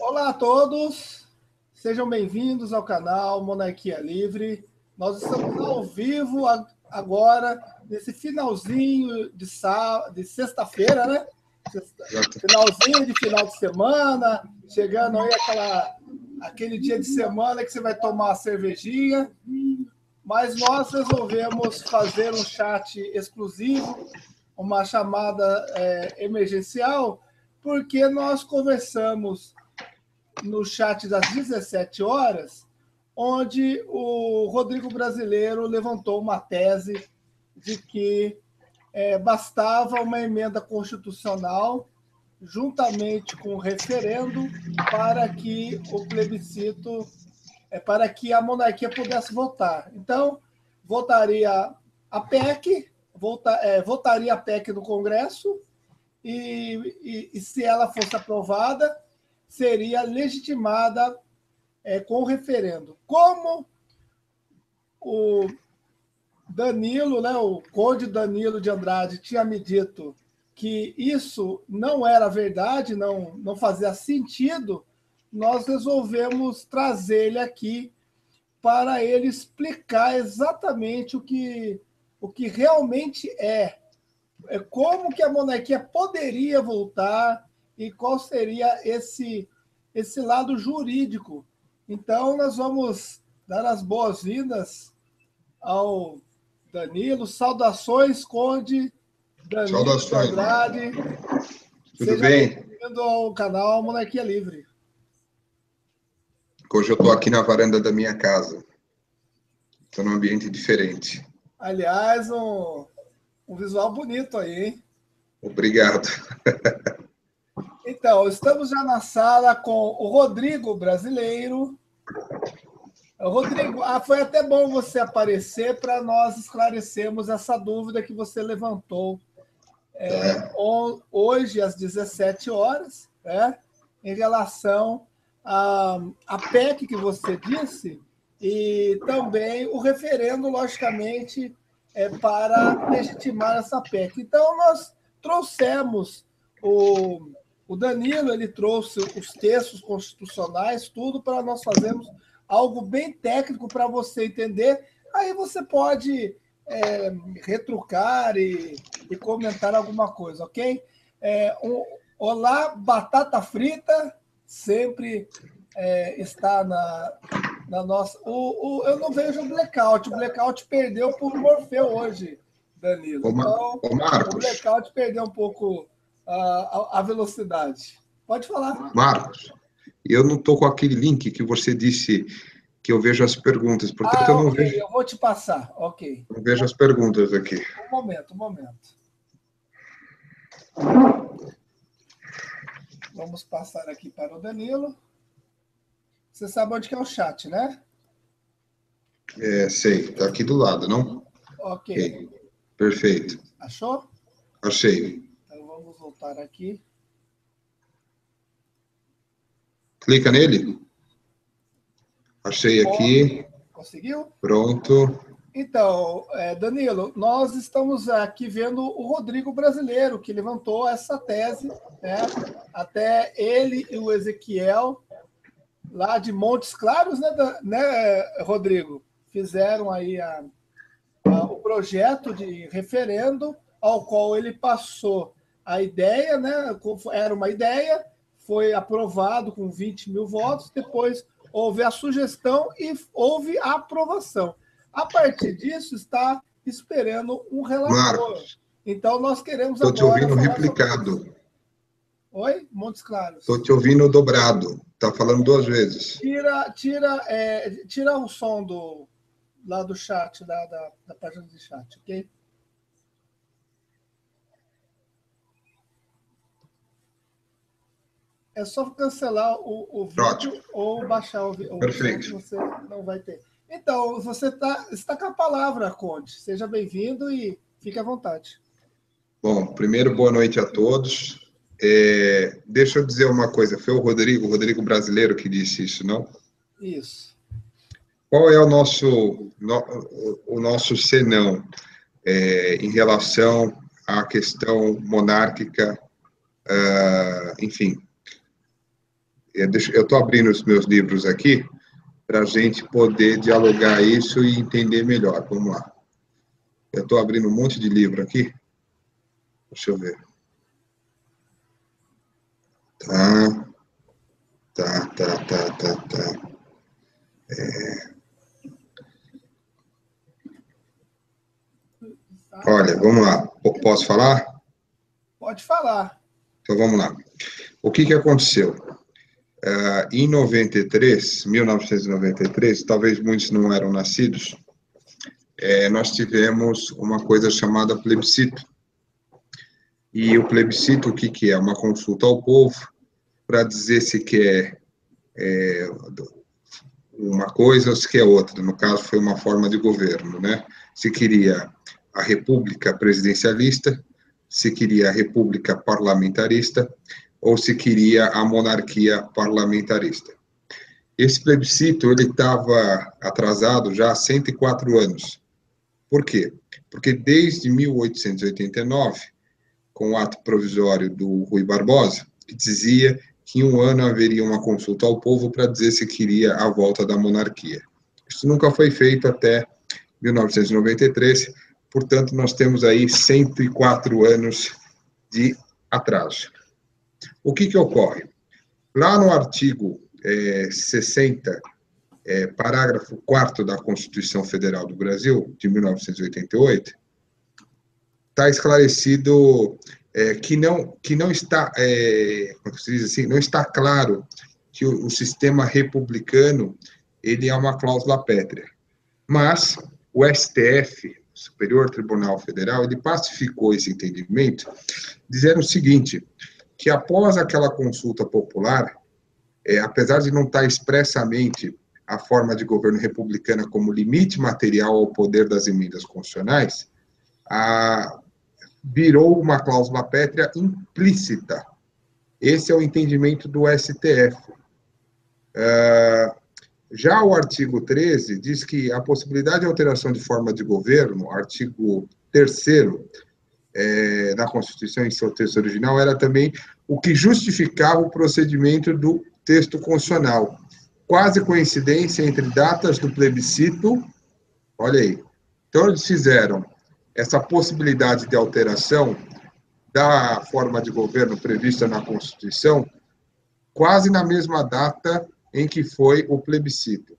Olá a todos, sejam bem-vindos ao canal Monarquia Livre. Nós estamos ao vivo agora, nesse finalzinho de sexta-feira, né? Finalzinho de final de semana, chegando aí aquele dia de semana que você vai tomar uma cervejinha, mas nós resolvemos fazer um chat exclusivo, uma chamada emergencial, porque nós conversamos no chat das 17 horas, onde o Rodrigo Brasileiro levantou uma tese de que bastava uma emenda constitucional, juntamente com o referendo, para que o plebiscito, para que a monarquia pudesse votar. Então, votaria a PEC, votaria a PEC no Congresso, e se ela fosse aprovada, seria legitimada com o referendo. Como o Danilo, né, o Conde Danilo de Andrade, tinha me dito que isso não era verdade, não fazia sentido, nós resolvemos trazer ele aqui para ele explicar exatamente o que realmente como que a monarquia poderia voltar e qual seria esse lado jurídico. Então, nós vamos dar as boas-vindas ao Danilo. Saudações, Conde Danilo de Andrade. Tudo bem? Bem-vindo ao canal Monarquia Livre. Hoje eu estou aqui na varanda da minha casa. Estou num ambiente diferente. Aliás, um visual bonito aí, hein? Obrigado. Então, estamos já na sala com o Rodrigo Brasileiro. Rodrigo, foi até bom você aparecer para nós esclarecermos essa dúvida que você levantou hoje, às 17 horas, em relação à PEC que você disse, e também o referendo, logicamente, para legitimar essa PEC. Então, nós trouxemos o Danilo, ele trouxe os textos constitucionais, tudo para nós fazermos algo bem técnico para você entender. Aí você pode retrucar e comentar alguma coisa, ok? Olá, batata frita, sempre está na nossa... eu não vejo o Blackout. O Blackout perdeu por Morfeu hoje, Danilo. Então, Marcos, o Blackout perdeu um pouco a velocidade. Pode falar. Marcos, eu não estou com aquele link que você disse que eu vejo as perguntas. Portanto, eu não vejo. Eu vou te passar. Ok. Eu vejo as perguntas aqui. Um momento. Vamos passar aqui para o Danilo. Você sabe onde que é o chat, né? Sei. Está aqui do lado, não? Ok. Perfeito. Achou? Achei. Então, vamos voltar aqui. Clica nele. Achei aqui. Conseguiu? Pronto. Então, Danilo, nós estamos aqui vendo o Rodrigo Brasileiro, que levantou essa tese, né? Até ele e o Ezequiel, lá de Montes Claros, né, Rodrigo? Fizeram aí o projeto de referendo, ao qual ele passou a ideia, né? Era uma ideia, foi aprovado com 20 mil votos, depois houve a sugestão e houve a aprovação. A partir disso, está esperando um relator. Marcos, então, nós queremos agora... Estou te ouvindo replicado. Oi? Montes Claros. Estou te ouvindo dobrado. Está falando duas vezes. Tira o som lá do chat, da página de chat, ok? É só cancelar o vídeo. Ótimo. Ou baixar o vídeo. Perfeito. Você não vai ter. Então, você está com a palavra, Conde. Seja bem-vindo e fique à vontade. Bom, primeiro, boa noite a todos. Deixa eu dizer uma coisa. Foi o Rodrigo Brasileiro que disse isso, não? Isso. Qual é o nosso senão em relação à questão monárquica enfim, eu estou abrindo os meus livros aqui para a gente poder dialogar isso e entender melhor. Vamos lá. Eu estou abrindo um monte de livro aqui. Deixa eu ver. Tá. Olha, vamos lá. Posso falar? Pode falar. Então, vamos lá. O que aconteceu? Em 1993, talvez muitos não eram nascidos, nós tivemos uma coisa chamada plebiscito. E o plebiscito, o que é? Uma consulta ao povo para dizer se quer uma coisa ou se quer outra. No caso, foi uma forma de governo, né? Se queria a república presidencialista, se queria a república parlamentarista ou se queria a monarquia parlamentarista. Esse plebiscito, ele estava atrasado já há 104 anos. Por quê? Porque desde 1889, com o ato provisório do Rui Barbosa, que dizia que em um ano haveria uma consulta ao povo para dizer se queria a volta da monarquia. Isso nunca foi feito até 1993, portanto, nós temos aí 104 anos de atraso. O que ocorre? Lá no artigo 60, parágrafo 4º da Constituição Federal do Brasil, de 1988, está esclarecido que não está, como se diz assim, não está claro que o sistema republicano ele é uma cláusula pétrea. Mas o STF, Superior Tribunal Federal, ele pacificou esse entendimento, dizendo o seguinte, que após aquela consulta popular, apesar de não estar expressamente a forma de governo republicana como limite material ao poder das emendas constitucionais, virou uma cláusula pétrea implícita. Esse é o entendimento do STF. Já o artigo 13 diz que a possibilidade de alteração de forma de governo, artigo 3º da Constituição, em seu texto original, era também o que justificava o procedimento do texto constitucional. Quase coincidência entre datas do plebiscito, olha aí. Então, eles fizeram essa possibilidade de alteração da forma de governo prevista na Constituição, quase na mesma data em que foi o plebiscito.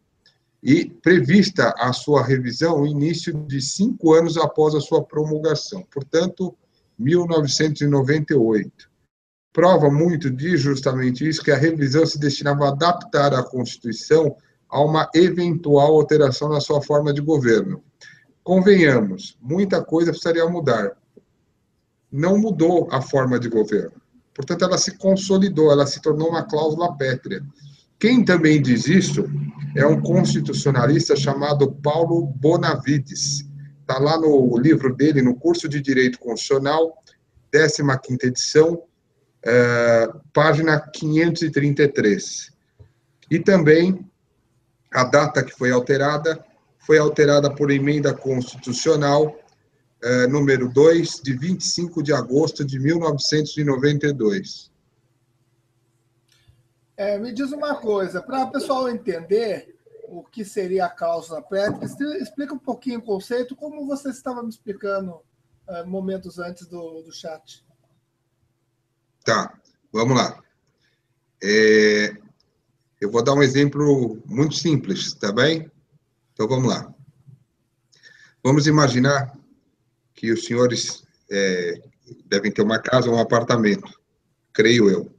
E prevista a sua revisão no início de 5 anos após a sua promulgação, portanto, 1998. Prova muito de justamente isso, que a revisão se destinava a adaptar a Constituição a uma eventual alteração na sua forma de governo. Convenhamos, muita coisa precisaria mudar. Não mudou a forma de governo. Portanto, ela se consolidou, ela se tornou uma cláusula pétrea. Quem também diz isso é um constitucionalista chamado Paulo Bonavides. Está lá no livro dele, no curso de Direito Constitucional, 15ª edição, página 533. E também a data que foi alterada por emenda constitucional número 2, de 25 de agosto de 1992. Me diz uma coisa, para o pessoal entender o que seria a cláusula pétrea, explica um pouquinho o conceito, como você estava me explicando momentos antes do chat. Tá, vamos lá. Eu vou dar um exemplo muito simples, tá bem? Então, vamos lá. Vamos imaginar que os senhores devem ter uma casa ou um apartamento, creio eu.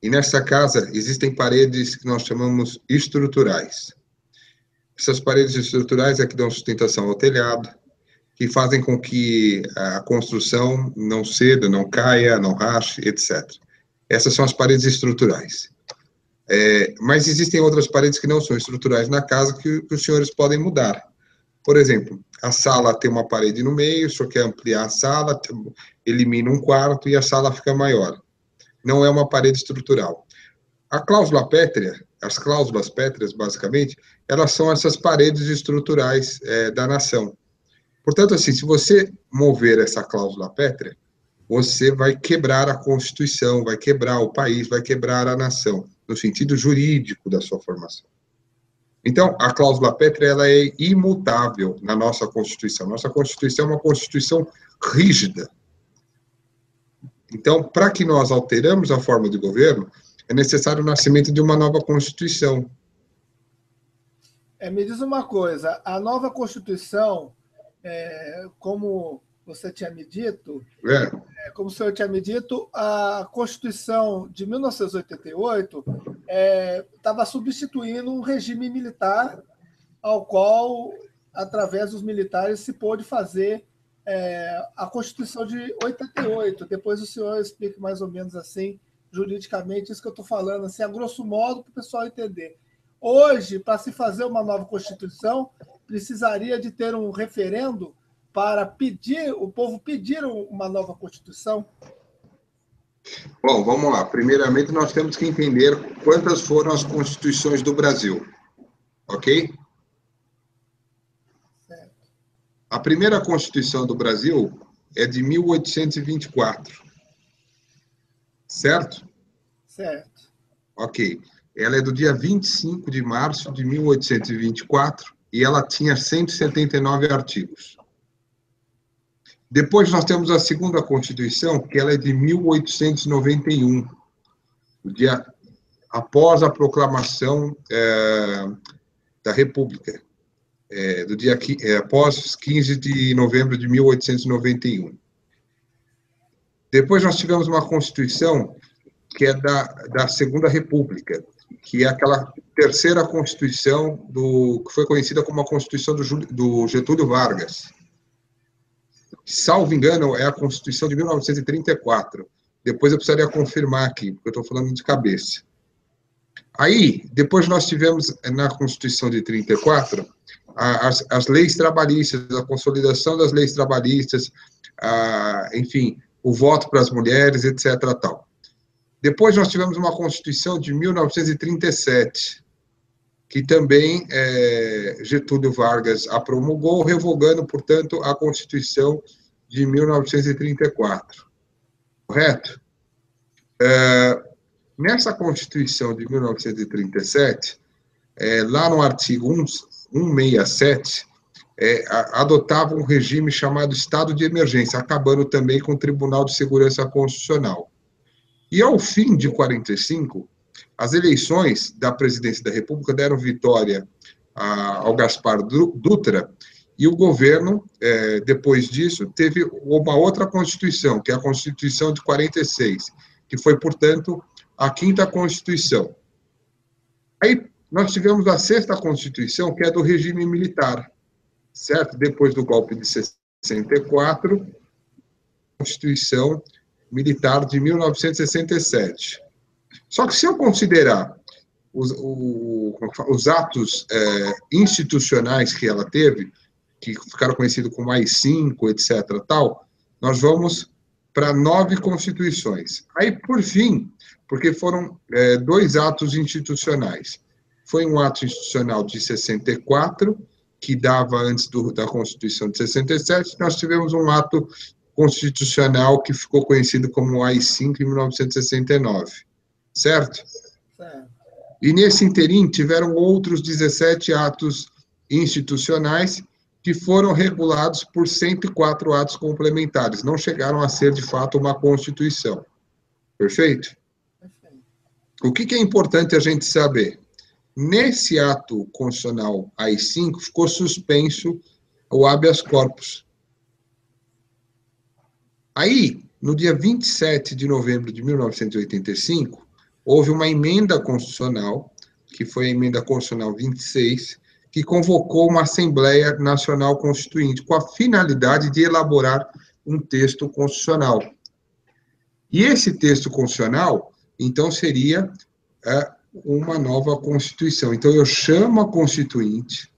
E nessa casa existem paredes que nós chamamos estruturais. Essas paredes estruturais é que dão sustentação ao telhado, que fazem com que a construção não ceda, não caia, não rache, etc. Essas são as paredes estruturais. Mas existem outras paredes que não são estruturais na casa que os senhores podem mudar. Por exemplo, a sala tem uma parede no meio, o senhor quer ampliar a sala, elimina um quarto e a sala fica maior. Não é uma parede estrutural. A cláusula pétrea, as cláusulas pétreas, basicamente, elas são essas paredes estruturais da nação. Portanto, assim, se você mover essa cláusula pétrea, você vai quebrar a Constituição, vai quebrar o país, vai quebrar a nação, no sentido jurídico da sua formação. Então, a cláusula pétrea, ela é imutável na nossa Constituição. Nossa Constituição é uma Constituição rígida. Então, para que nós alteramos a forma de governo, é necessário o nascimento de uma nova Constituição. Me diz uma coisa, a nova Constituição, como você tinha me dito, como o senhor tinha me dito, a Constituição de 1988 estava substituindo um regime militar ao qual, através dos militares, se pôde fazer a Constituição de 88. Depois o senhor explica mais ou menos assim, juridicamente, isso que eu estou falando, assim, a grosso modo, para o pessoal entender. Hoje, para se fazer uma nova Constituição, precisaria de ter um referendo para o povo pedir uma nova Constituição? Bom, vamos lá. Primeiramente, nós temos que entender quantas foram as constituições do Brasil, ok? Certo. A primeira Constituição do Brasil é de 1824, certo? Certo. Ok. Ela é do dia 25 de março de 1824 e ela tinha 179 artigos. Depois nós temos a segunda Constituição, que ela é de 1891, após a proclamação da República, após 15 de novembro de 1891. Depois nós tivemos uma Constituição que é da Segunda República, que é aquela terceira Constituição que foi conhecida como a Constituição do Getúlio Vargas. Salvo engano, é a Constituição de 1934. Depois eu precisaria confirmar aqui, porque eu estou falando de cabeça. Aí, depois nós tivemos, na Constituição de 34, as leis trabalhistas, a consolidação das leis trabalhistas, enfim, o voto para as mulheres, etc. Tal. Depois nós tivemos uma Constituição de 1937, que também Getúlio Vargas a promulgou, revogando, portanto, a Constituição de 1934. Correto? Nessa Constituição de 1937, lá no artigo 167, adotava um regime chamado Estado de Emergência, acabando também com o Tribunal de Segurança Constitucional. E, ao fim de 45, as eleições da presidência da República deram vitória ao Gaspar Dutra, e o governo, depois disso, teve uma outra Constituição, que é a Constituição de 46, que foi, portanto, a quinta Constituição. Aí nós tivemos a sexta Constituição, que é do regime militar, certo? Depois do golpe de 64, Constituição Militar de 1967. Só que se eu considerar os atos institucionais que ela teve, que ficaram conhecidos como AI-5, etc., tal, nós vamos para 9 constituições. Aí, por fim, porque foram 2 atos institucionais. Foi um ato institucional de 64, que dava antes da Constituição de 67, nós tivemos um ato constitucional que ficou conhecido como AI-5 em 1969, certo? Certo. E nesse interim tiveram outros 17 atos institucionais que foram regulados por 104 atos complementares, não chegaram a ser, de fato, uma Constituição. Perfeito? Perfeito. O que é importante a gente saber? Nesse ato constitucional AI-5 ficou suspenso o habeas corpus. Aí, no dia 27 de novembro de 1985, houve uma emenda constitucional, que foi a emenda constitucional 26, que convocou uma Assembleia Nacional Constituinte, com a finalidade de elaborar um texto constitucional. E esse texto constitucional, então, seria uma nova Constituição. Então, eu chamo a Constituinte,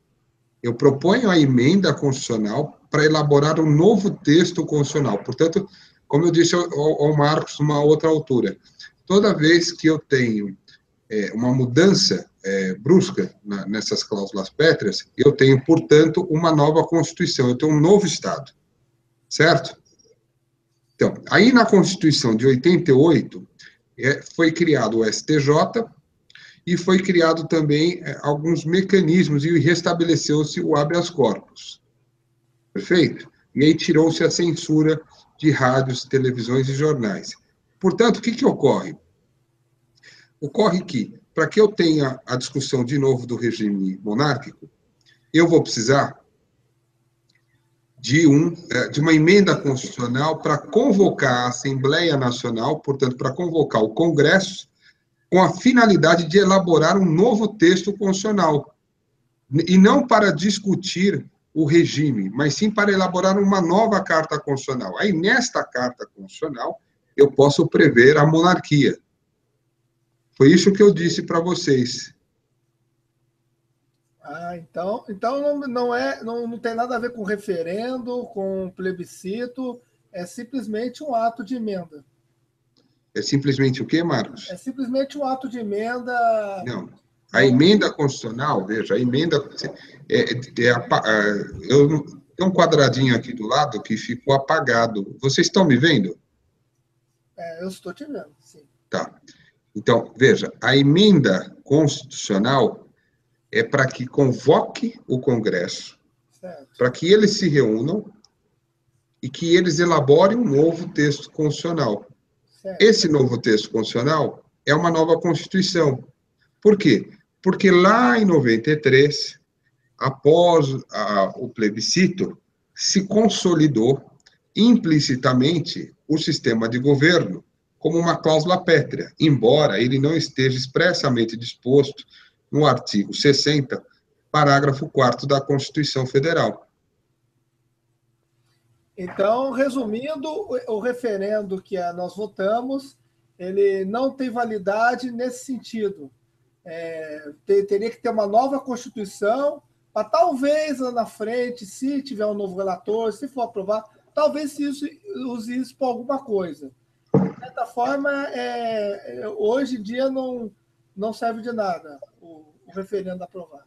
eu proponho a emenda constitucional para elaborar um novo texto constitucional. Portanto, como eu disse ao Marcos numa outra altura, toda vez que eu tenho uma mudança brusca nessas cláusulas pétreas, eu tenho, portanto, uma nova Constituição, eu tenho um novo Estado. Certo? Então, aí na Constituição de 88, foi criado o STJ e foi criado também alguns mecanismos e restabeleceu-se o habeas corpus. Perfeito? E aí tirou-se a censura de rádios, televisões e jornais. Portanto, o que ocorre? Ocorre que, para que eu tenha a discussão de novo do regime monárquico, eu vou precisar de uma emenda constitucional para convocar a Assembleia Nacional, portanto, para convocar o Congresso, com a finalidade de elaborar um novo texto constitucional. E não para discutir o regime, mas sim para elaborar uma nova Carta Constitucional. Aí, nesta Carta Constitucional, eu posso prever a monarquia. Foi isso que eu disse para vocês. Então não tem nada a ver com referendo, com plebiscito, é simplesmente um ato de emenda. É simplesmente o quê, Marcos? É simplesmente um ato de emenda. Não. A emenda constitucional, veja, a emenda tem um quadradinho aqui do lado que ficou apagado. Vocês estão me vendo? Eu estou te vendo, sim. Tá. Então, veja, a emenda constitucional é para que convoque o Congresso, para que eles se reúnam e que eles elaborem um novo texto constitucional. Certo. Esse novo texto constitucional é uma nova Constituição. Por quê? Porque lá em 93, após o plebiscito, se consolidou implicitamente o sistema de governo como uma cláusula pétrea, embora ele não esteja expressamente disposto no artigo 60, parágrafo 4º da Constituição Federal. Então, resumindo, o referendo que nós votamos, ele não tem validade nesse sentido. Teria que ter uma nova Constituição, para talvez lá na frente, se tiver um novo relator, se for aprovado, talvez se use isso para alguma coisa. De certa forma, hoje em dia não serve de nada o referendo aprovado.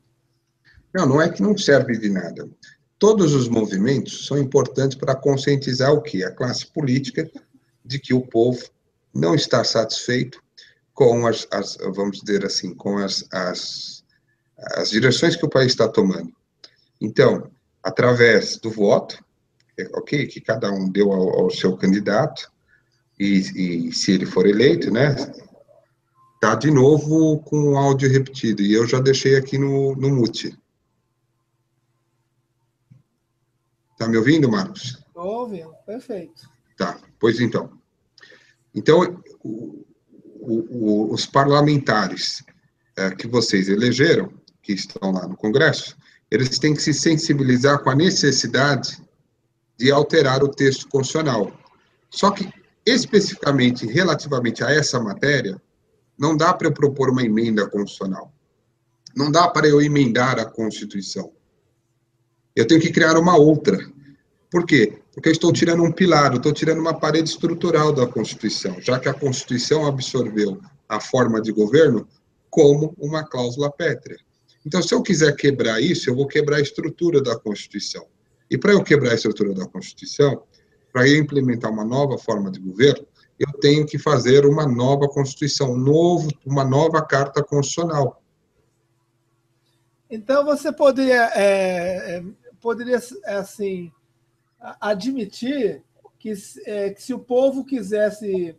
Não é que não serve de nada. Todos os movimentos são importantes para conscientizar o quê? A classe política de que o povo não está satisfeito com vamos dizer assim, com as direções que o país está tomando. Então, através do voto, ok, que cada um deu ao seu candidato, e se ele for eleito, né, tá de novo com o áudio repetido, e eu já deixei aqui no mute. Tá me ouvindo, Marcos? Estou ouvindo, perfeito. Tá, pois então. Então, os parlamentares que vocês elegeram, que estão lá no Congresso, eles têm que se sensibilizar com a necessidade de alterar o texto constitucional. Só que, especificamente, relativamente a essa matéria, não dá para eu propor uma emenda constitucional. Não dá para eu emendar a Constituição. Eu tenho que criar uma outra. Por quê? Porque eu estou tirando um pilar, eu estou tirando uma parede estrutural da Constituição, já que a Constituição absorveu a forma de governo como uma cláusula pétrea. Então, se eu quiser quebrar isso, eu vou quebrar a estrutura da Constituição. E para eu quebrar a estrutura da Constituição, para eu implementar uma nova forma de governo, eu tenho que fazer uma nova Constituição, uma nova Carta Constitucional. Então, você poderia assim, admitir que se o povo quisesse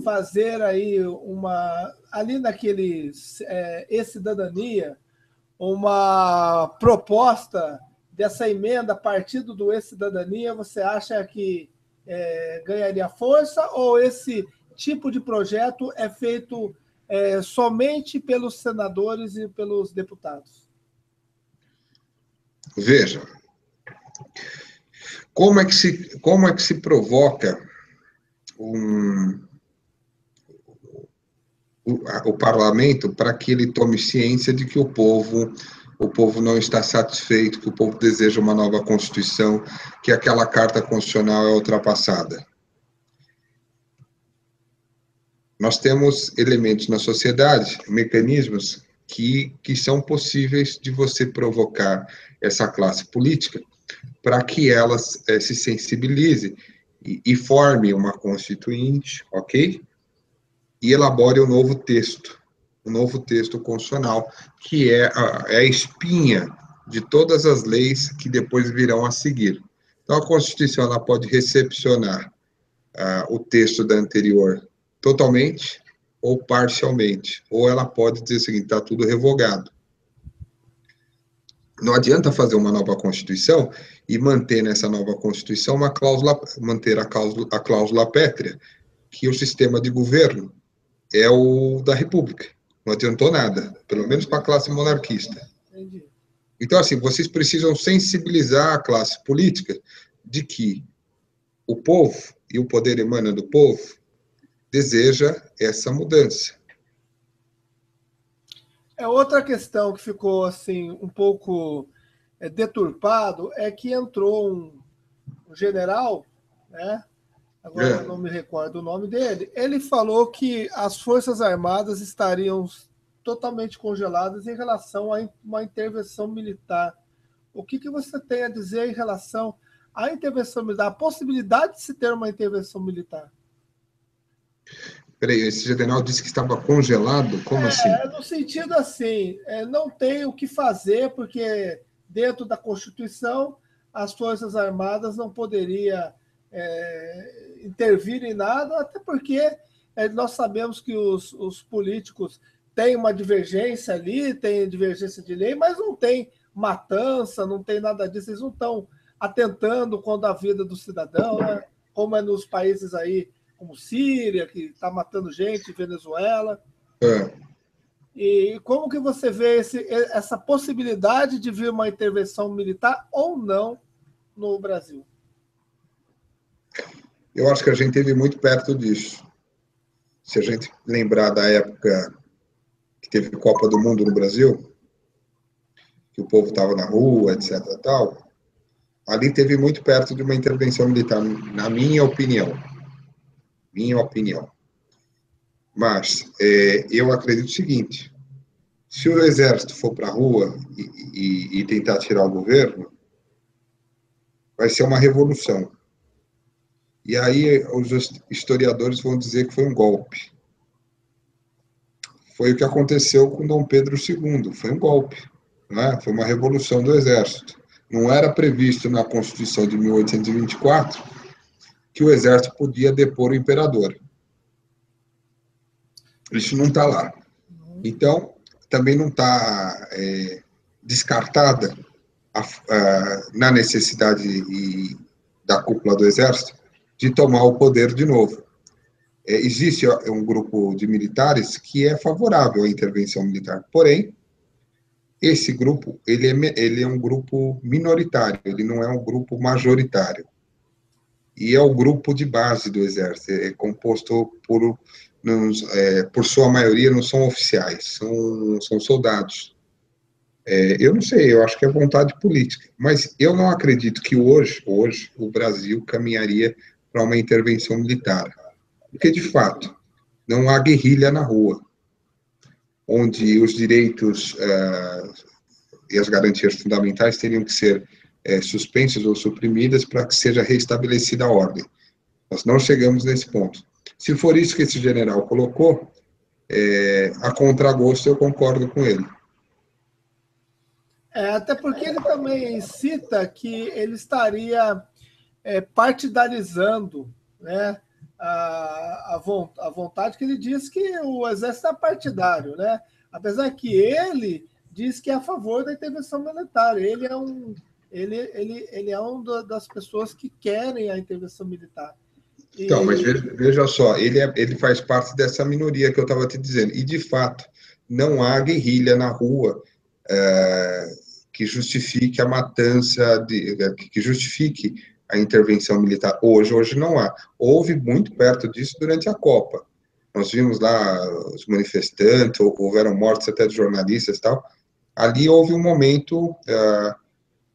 fazer aí ali naquele e-cidadania, uma proposta dessa emenda a partir do e-cidadania, você acha que ganharia força, ou esse tipo de projeto é feito somente pelos senadores e pelos deputados? Veja, como é que se provoca o parlamento para que ele tome ciência de que o povo não está satisfeito, que o povo deseja uma nova Constituição, que aquela Carta Constitucional é ultrapassada? Nós temos elementos na sociedade, mecanismos que são possíveis de você provocar essa classe política para que elas se sensibilize e forme uma constituinte, ok? E elabore um novo texto constitucional, que é a espinha de todas as leis que depois virão a seguir. Então, a Constituição ela pode recepcionar o texto da anterior totalmente ou parcialmente, ou ela pode dizer o seguinte, está tudo revogado. Não adianta fazer uma nova Constituição e manter nessa nova Constituição uma cláusula, manter a cláusula pétrea, que o sistema de governo é o da República. Não adiantou nada, pelo menos para a classe monarquista. Então, assim, vocês precisam sensibilizar a classe política de que o povo, e o poder emana do povo, deseja essa mudança. Outra questão que ficou assim um pouco deturpado é que entrou um general, né? Agora eu não me recordo o nome dele. Ele falou que as Forças Armadas estariam totalmente congeladas em relação a uma intervenção militar. O que você tem a dizer em relação à intervenção militar, a possibilidade de se ter uma intervenção militar? Peraí, esse general disse que estava congelado? Como assim? No sentido assim, não tem o que fazer, porque dentro da Constituição as Forças Armadas não poderiam intervir em nada, até porque nós sabemos que os políticos têm uma divergência ali, tem divergência de lei, mas não tem matança, não tem nada disso, eles não estão atentando contra a vida do cidadão, né? Como é nos países aí, como Síria, que está matando gente, Venezuela. E como que você vê essa possibilidade de vir uma intervenção militar ou não no Brasil? Eu acho que a gente esteve muito perto disso. Se a gente lembrar da época que teve Copa do Mundo no Brasil, que o povo estava na rua, etc. tal, ali teve muito perto de uma intervenção militar, na minha opinião. Minha opinião. Mas eu acredito o seguinte: se o exército for para a rua e tentar tirar o governo, vai ser uma revolução. E aí os historiadores vão dizer que foi um golpe. Foi o que aconteceu com Dom Pedro II, foi um golpe, né? Foi uma revolução do exército. Não era previsto na Constituição de 1824 que o exército podia depor o imperador. Isso não está lá. Então, também não está descartada na necessidade da cúpula do exército de tomar o poder de novo. Existe um grupo de militares que é favorável à intervenção militar, porém, esse grupo ele é um grupo minoritário, ele não é um grupo majoritário. E é o grupo de base do exército, é composto por sua maioria, não são oficiais, são soldados. Eu não sei, eu acho que é vontade política, mas eu não acredito que hoje o Brasil caminharia para uma intervenção militar, porque, de fato, não há guerrilha na rua, onde os direitos e as garantias fundamentais teriam que ser suspensas ou suprimidas para que seja restabelecida a ordem. Nós não chegamos nesse ponto. Se for isso que esse general colocou, a contragosto eu concordo com ele. Até porque ele também cita que ele estaria partidarizando, né, a vontade, que ele diz que o exército é partidário, né? Apesar que ele diz que é a favor da intervenção militar. Ele é uma das pessoas que querem a intervenção militar. Então, mas veja só, ele faz parte dessa minoria que eu estava te dizendo. E, de fato, não há guerrilha na rua que justifique a matança, que justifique a intervenção militar. Hoje não há. Houve muito perto disso durante a Copa. Nós vimos lá os manifestantes, houveram mortes até de jornalistas e tal. Ali houve um momento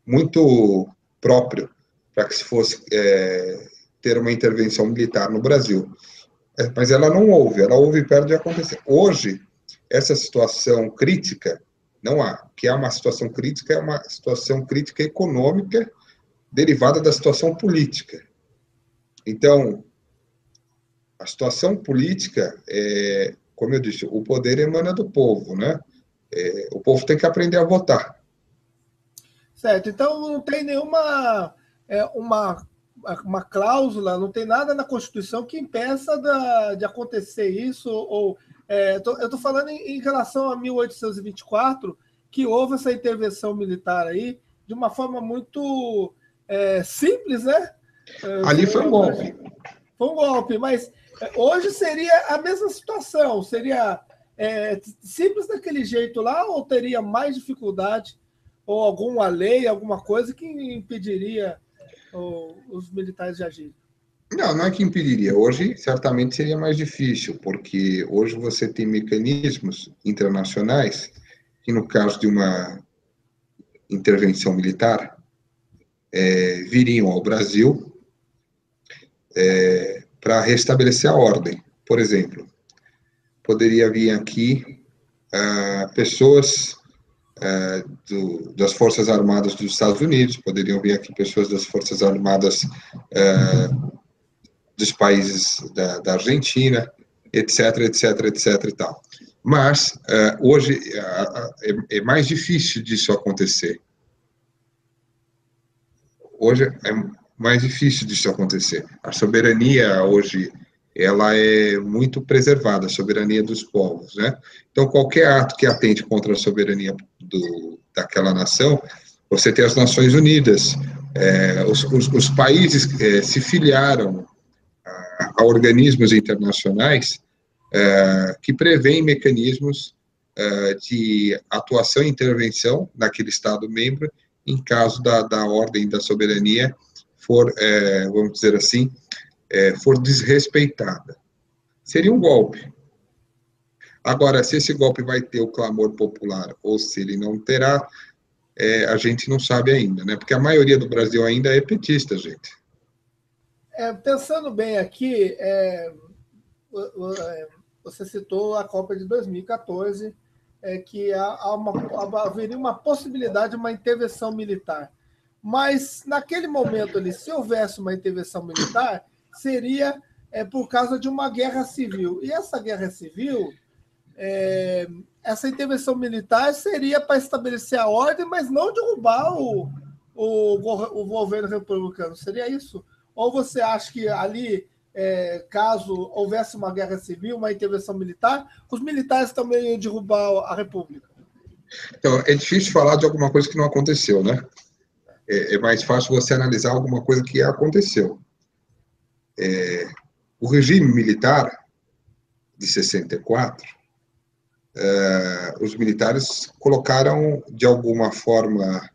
muito próprio para que se fosse ter uma intervenção militar no Brasil. Mas ela não houve, ela houve perto de acontecer. Hoje, essa situação crítica não há. O que é uma situação crítica é uma situação crítica econômica derivada da situação política. Então, a situação política, como eu disse, o poder emana do povo, né? O povo tem que aprender a votar. Certo, então não tem nenhuma uma cláusula, não tem nada na Constituição que impeça de acontecer isso, ou eu estou falando em relação a 1824, que houve essa intervenção militar aí, de uma forma muito simples, né? Ali foi um golpe. Foi um golpe, mas hoje seria a mesma situação, seria simples daquele jeito lá, ou teria mais dificuldade, ou alguma lei, alguma coisa que impediria os militares de agir? Não, não é que impediria. Hoje, certamente, seria mais difícil, porque hoje você tem mecanismos internacionais que, no caso de uma intervenção militar, viriam ao Brasil para restabelecer a ordem. Por exemplo, poderia vir aqui pessoas das Forças Armadas dos Estados Unidos, poderiam vir aqui pessoas das Forças Armadas dos países da Argentina, etc, etc, etc e tal. Mas, hoje, é mais difícil disso acontecer. Hoje é mais difícil disso acontecer. A soberania, hoje, ela é muito preservada, a soberania dos povos, né? Então, qualquer ato que atente contra a soberania daquela nação, você tem as Nações Unidas, os países se filiaram a organismos internacionais que prevêem mecanismos de atuação e intervenção naquele Estado-membro em caso da ordem da soberania for, vamos dizer assim, for desrespeitada. Seria um golpe. Agora, se esse golpe vai ter o clamor popular ou se ele não terá, a gente não sabe ainda, né? Porque a maioria do Brasil ainda é petista, gente. Pensando bem aqui, você citou a Copa de 2014, que haveria uma possibilidade de uma intervenção militar. Mas, naquele momento ali, se houvesse uma intervenção militar, seria por causa de uma guerra civil. E essa guerra civil, essa intervenção militar seria para estabelecer a ordem, mas não derrubar o governo republicano. Seria isso? Ou você acha que ali, caso houvesse uma guerra civil, uma intervenção militar, os militares também iam derrubar a República? Então, é difícil falar de alguma coisa que não aconteceu, né? É mais fácil você analisar alguma coisa que aconteceu. O regime militar de 64, os militares colocaram, de alguma forma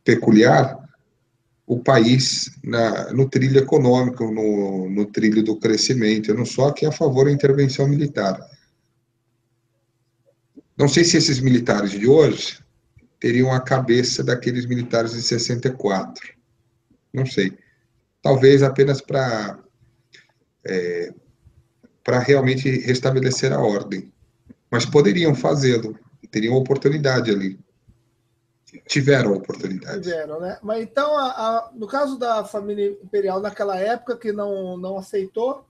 peculiar, o país no trilho econômico, no trilho do crescimento. Eu não sou aqui a favor da intervenção militar. Não sei se esses militares de hoje teriam a cabeça daqueles militares de 64. Não sei. Talvez apenas para realmente restabelecer a ordem. Mas poderiam fazê-lo. Teriam oportunidade ali. Tiveram oportunidade. Tiveram, né? Mas então, no caso da família imperial naquela época, que não aceitou,